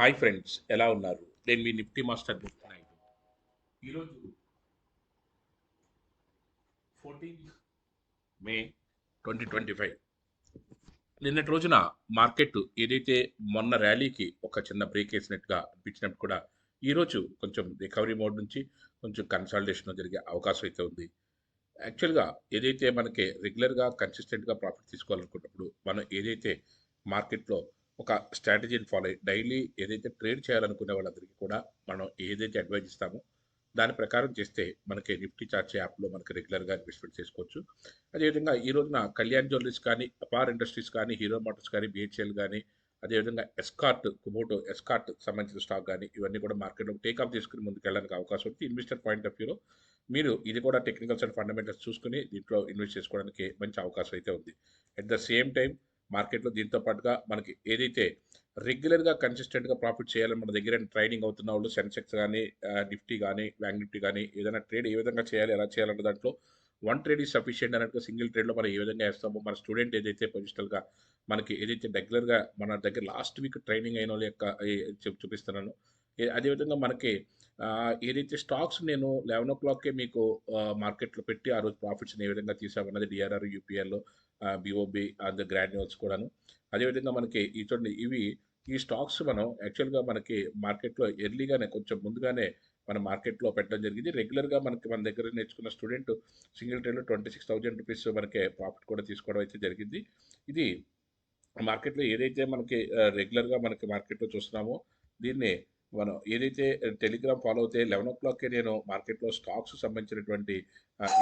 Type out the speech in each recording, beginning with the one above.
Hi friends, ఎలా ఉన్నారు? నేను మీ నిఫ్టీ మాస్టర్ నిఫ్టీ నాయుడు. ఈరోజు 14 మే 2025. నిన్నటి రోజున మార్కెట్ ఏదైతే మొన్న ర్యాలీకి ఒక చిన్న బ్రేక్ వేసినట్టుగా అనిపించినప్పుడు కూడా ఈరోజు కొంచెం రికవరీ మోడ్ నుంచి కొంచెం కన్సాలిడేషన్ జరిగే అవకాశం అయితే ఉంది. యాక్చువల్గా ఏదైతే మనకి రెగ్యులర్గా కన్సిస్టెంట్గా ప్రాఫిట్ తీసుకోవాలనుకున్నప్పుడు మనం ఏదైతే మార్కెట్లో ఒక స్ట్రాటజీని ఫాలో అయ్యి డైలీ ఏదైతే ట్రేడ్ చేయాలనుకునే వాళ్ళందరికీ కూడా మనం ఏదైతే అడ్వైజ్ ఇస్తామో దాని ప్రకారం చేస్తే మనకి నిఫ్టీ చార్ట్ యాప్లో మనకి రెగ్యులర్గా ఇన్వెస్ట్మెంట్ చేసుకోవచ్చు. అదేవిధంగా ఈ రోజున కళ్యాణ్ జ్యువెలరీస్ కానీ, అపార్ ఇండస్ట్రీస్ కానీ, హీరో మోటార్స్ కానీ, బిహెచ్ఎల్ కానీ, అదేవిధంగా ఎస్కార్ట్ కుబోటో ఎస్కార్ట్ సంబంధించిన స్టాక్ కానీ ఇవన్నీ కూడా మార్కెట్లో టేక్ ఆఫ్ చేసుకుని ముందుకు వెళ్ళడానికి అవకాశం ఉంది. ఇన్వెస్టర్ పాయింట్ ఆఫ్ వ్యూలో మీరు ఇది కూడా టెక్నికల్స్ అండ్ ఫండమెంటల్స్ చూసుకుని దీంట్లో ఇన్వెస్ట్ చేసుకోవడానికి మంచి అవకాశం అయితే ఉంది. అట్ ద సేమ్ టైం మార్కెట్లో దీంతో పాటుగా మనకి ఏదైతే రెగ్యులర్గా కన్సిస్టెంట్గా ప్రాఫిట్ చేయాలని మన దగ్గర ట్రైనింగ్ అవుతున్న వాళ్ళు సెన్సెక్స్ కానీ, నిఫ్టీ కానీ, బ్యాంక్ నిఫ్టీ కానీ ఏదైనా ట్రేడ్ ఏ విధంగా చేయాలి, ఎలా చేయాలన్న దాంట్లో వన్ ట్రేడ్ ఈజ్ సఫిషియెంట్ అన్నట్టుగా సింగిల్ ట్రేడ్లో మనం ఏ విధంగా వేస్తామో మన స్టూడెంట్ ఏదైతే పొజిషనల్గా మనకి ఏదైతే రెగ్యులర్గా మన దగ్గర లాస్ట్ వీక్ ట్రైనింగ్ అయిన వాళ్ళ యొక్క చూపిస్తున్నాను. అదేవిధంగా మనకి ఏదైతే స్టాక్స్ నేను 11 మీకు మార్కెట్లో పెట్టి ఆ రోజు ప్రాఫిట్స్ని ఏ విధంగా తీసామన్నది DRR, UPL, BOB and Granules కూడాను. అదేవిధంగా మనకి ఈ చూడండి ఇవి ఈ స్టాక్స్ మనం యాక్చువల్గా మనకి మార్కెట్లో ఎర్లీగానే కొంచెం ముందుగానే మన మార్కెట్లో పెట్టడం జరిగింది. రెగ్యులర్గా మనకి మన దగ్గర నేర్చుకున్న స్టూడెంట్ సింగిల్ ట్రేడ్లో ₹26,000 మనకి ప్రాఫిట్ కూడా తీసుకోవడం అయితే జరిగింది. ఇది మార్కెట్‌లో ఏదైతే మనకి రెగ్యులర్‌గా మనకి మార్కెట్‌లో చూస్తున్నామో, దీన్ని మనం ఏదైతే టెలిగ్రామ్ ఫాలో అవుతే 11:00కే నేను మార్కెట్‌లో స్టాక్స్ సంబంధించినటువంటి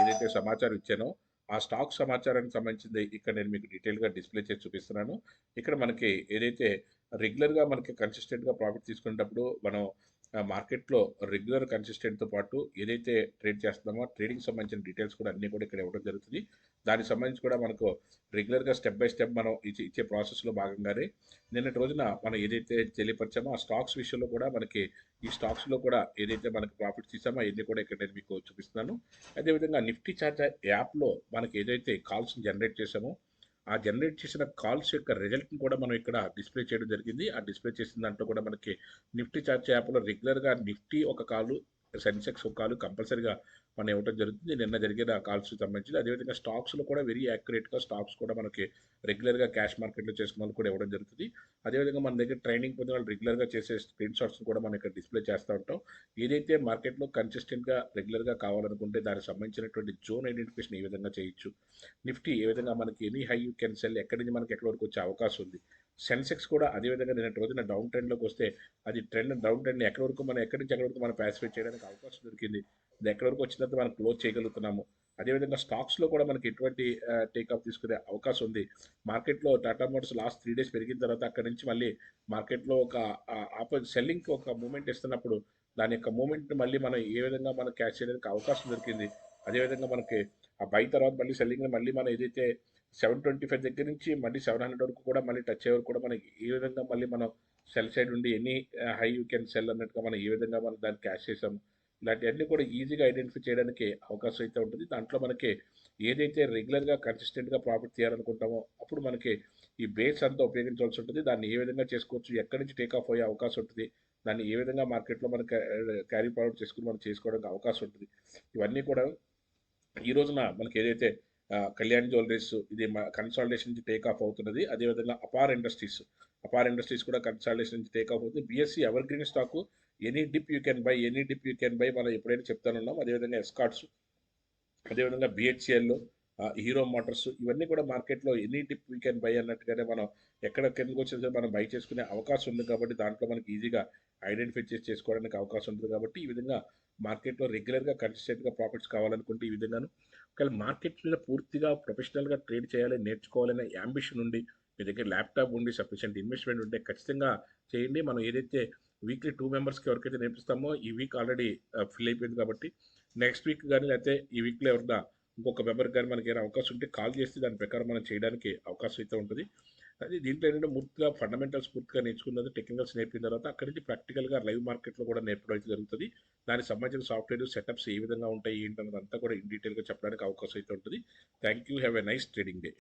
ఏదైతే సమాచారం ఇచ్చానో, ఆ స్టాక్ సమాచారానికి సంబంధించింది ఇక్కడ నేను మీకు డీటెయిల్‌గా డిస్‌ప్లే చేసి చూపిస్తున్నాను. ఇక్కడ మనకి ఏదైతే రెగ్యులర్‌గా మనకి కన్సిస్టెంట్‌గా ప్రాఫిట్ తీసుకునేటప్పుడు మనం మార్కెట్‌లో రెగ్యులర్ కన్సిస్టెంట్‌తో పాటు ఏదైతే ట్రేడ్ చేస్తున్నామో, ట్రేడింగ్‌కి సంబంధించిన డీటెయిల్స్ కూడా అన్నీ కూడా ఇక్కడ ఇవ్వడం జరుగుతుంది. దానికి సంబంధించి కూడా మనకు రెగ్యులర్‌గా స్టెప్ బై స్టెప్ మనం ఇచ్చే ప్రాసెస్‌లో భాగంగానే నిన్నటి రోజున మనం ఏదైతే తెలియపరిచామో ఆ స్టాక్స్ విషయంలో కూడా మనకి ఈ స్టాక్స్‌లో కూడా ఏదైతే మనకి ప్రాఫిట్స్ తీసామో అయన్నీ కూడా ఇక్కడ నేను మీకు చూపిస్తున్నాను. అదేవిధంగా నిఫ్టీ చార్జర్ యాప్‌లో మనకి ఏదైతే కాల్స్‌ని జనరేట్ చేసామో, ఆ జనరేట్ చేసిన కాల్స్ యొక్క రిజల్ట్‌ని కూడా మనం ఇక్కడ డిస్‌ప్లే చేయడం జరిగింది. ఆ డిస్‌ప్లే చేసిన దాంట్లో కూడా మనకి నిఫ్టీ చార్ట్ యాప్‌లో రెగ్యులర్‌గా నిఫ్టీ ఒక కాలు, సెన్సెక్స్ ఒక కాలు కంపల్సరీగా మనం ఇవ్వడం జరుగుతుంది. నిన్న జరిగిన కాల్స్‌కి సంబంధించి. అదేవిధంగా స్టాక్స్‌లో కూడా వెరీ యాక్యురేట్‌గా స్టాక్స్ కూడా మనకి రెగ్యులర్‌గా క్యాష్ మార్కెట్‌లో చేసుకున్న వాళ్ళకి కూడా ఇవ్వడం జరుగుతుంది. అదేవిధంగా మన దగ్గర ట్రైనింగ్ పొందిన వాళ్ళు రెగ్యులర్‌గా చేసే స్క్రీన్ షాట్స్‌ని కూడా మనం ఇక్కడ డిస్‌ప్లే చేస్తూ ఉంటాం. ఏదైతే మార్కెట్‌లో కన్సిస్టెంట్‌గా రెగ్యులర్‌గా కావాలనుకుంటే దానికి సంబంధించినటువంటి జోన్ ఐడెంటిఫికేషన్ ఏ విధంగా చేయొచ్చు. నిఫ్టీ ఏ విధంగా మనకి any high you can sell ఎక్కడి నుంచి మనకి ఎక్కడి వరకు వచ్చే అవకాశం ఉంది. సెన్సెక్స్ కూడా అదే విధంగా నిన్నటి రోజున డౌన్ ట్రెండ్‌లోకి వస్తే అది డౌన్ ట్రెండ్‌ని ఎక్కడి వరకు మనం ఎక్కడి నుంచి ఎక్కడి వరకు మనం పాసిఫై చేయడానికి అవకాశం దొరికింది. అది ఎక్కడి వరకు వచ్చిన తర్వాత మనం క్లోజ్ చేయగలుగుతున్నాము. అదేవిధంగా స్టాక్స్‌లో కూడా మనకి ఎటువంటి టేక్ ఆఫ్ తీసుకునే అవకాశం ఉంది. మార్కెట్‌లో టాటా మోటార్స్ లాస్ట్ 3 డేస్ పెరిగిన తర్వాత అక్కడి నుంచి మళ్ళీ మార్కెట్‌లో ఒక సెల్లింగ్‌కి ఒక మూవ్‌మెంట్ ఇస్తున్నప్పుడు దాని యొక్క మూవ్‌మెంట్‌ని మళ్ళీ మనం ఏ విధంగా మనం క్యాచ్ చేయడానికి అవకాశం దొరికింది. అదేవిధంగా మనకి ఆ బై తర్వాత మళ్ళీ సెల్లింగ్‌ని మళ్ళీ మనం ఏదైతే 725 దగ్గర నుంచి మళ్ళీ 700 వరకు కూడా మళ్ళీ టచ్ అయ్యే వరకు కూడా మనకి ఏ విధంగా మళ్ళీ మనం సెల్ సైడ్ ఉండి any high you can sell అన్నట్టుగా మనం ఏ విధంగా మనం దాన్ని క్యాష్ చేసాము. ఇలాంటివన్నీ కూడా ఈజీగా ఐడెంటిఫై చేయడానికి అవకాశం అయితే ఉంటుంది. దాంట్లో మనకి ఏదైతే రెగ్యులర్‌గా కన్సిస్టెంట్‌గా ప్రాఫిట్ తీయాలనుకుంటామో అప్పుడు మనకి ఈ బేస్ అంతా ఉపయోగించాల్సి ఉంటుంది. దాన్ని ఏ విధంగా చేసుకోవచ్చు, ఎక్కడి నుంచి టేక్ ఆఫ్ అయ్యే అవకాశం ఉంటుంది, దాన్ని ఏ విధంగా మార్కెట్‌లో మనం క్యారీ ఫార్వర్డ్ చేసుకొని మనం చేసుకోవడానికి అవకాశం ఉంటుంది. ఇవన్నీ కూడా ఈ రోజున మనకి ఏదైతే కళ్యాణ్ జ్యువెలరీస్ ఇది కన్సాలిడేషన్ నుంచి టేక్ ఆఫ్ అవుతున్నది. అదేవిధంగా అపార్ ఇండస్ట్రీస్ కూడా కన్సాలిడేషన్ నుంచి టేక్ ఆఫ్ అవుతుంది. BSc ever green stock any dip you can buy, any dip you can buy మనం ఎప్పుడైనా చెప్తానున్నాం. అదేవిధంగా ఎస్కార్ట్స్, అదేవిధంగా బిహెచ్ఎల్, హీరో మోటార్స్ ఇవన్నీ కూడా మార్కెట్లో any dip we can buy అన్నట్టుగానే మనం ఎక్కడ కిందకు వచ్చినా సరే మనం బై చేసుకునే అవకాశం ఉంది కాబట్టి దాంట్లో మనకి ఈజీగా ఐడెంటిఫై చేసి చేసుకోవడానికి అవకాశం ఉంటుంది కాబట్టి ఈ విధంగా మార్కెట్లో రెగ్యులర్గా కన్సిస్టెంట్గా ప్రాఫిట్స్ కావాలనుకుంటే ఈ విధంగాను ఒకవేళ మార్కెట్ మీద పూర్తిగా ప్రొఫెషనల్గా ట్రేడ్ చేయాలి, నేర్చుకోవాలనే యాంబిషన్ ఉండి మీ దగ్గర ల్యాప్టాప్ ఉండి సఫిషియెంట్ ఇన్వెస్ట్మెంట్ ఉంటే ఖచ్చితంగా చేయండి. మనం ఏదైతే వీక్లీ 2 మెంబర్స్కి ఎవరికైతే నేర్పిస్తామో ఈ వీక్ ఆల్రెడీ ఫిల్ అయిపోయింది కాబట్టి నెక్స్ట్ వీక్ కానీ లేకపోతే ఈ వీక్లో ఎవరైనా ఇంకొక మెంబర్కి కానీ మనకి ఏమైనా అవకాశం ఉంటే కాల్ చేస్తే దాని ప్రకారం మనం చేయడానికి అవకాశం అయితే ఉంటుంది. అది దీంట్లో ఏంటంటే పూర్తిగా ఫండమెంటల్స్ పూర్తిగా నేర్చుకున్నది టెక్నికల్స్ నేర్పిన తర్వాత అక్కడి నుంచి ప్రాక్టికల్గా లైవ్ మార్కెట్లో కూడా నేర్పడం అయితే జరుగుతుంది. దానికి సంబంధించిన సాఫ్ట్వేర్ సెటప్స్ ఏ విధంగా ఉంటాయి ఏంటన్నది అంతా కూడా ఇన్ డీటెయిల్గా చెప్పడానికి అవకాశం అయితే ఉంటుంది. Thank you. Have a nice trading day.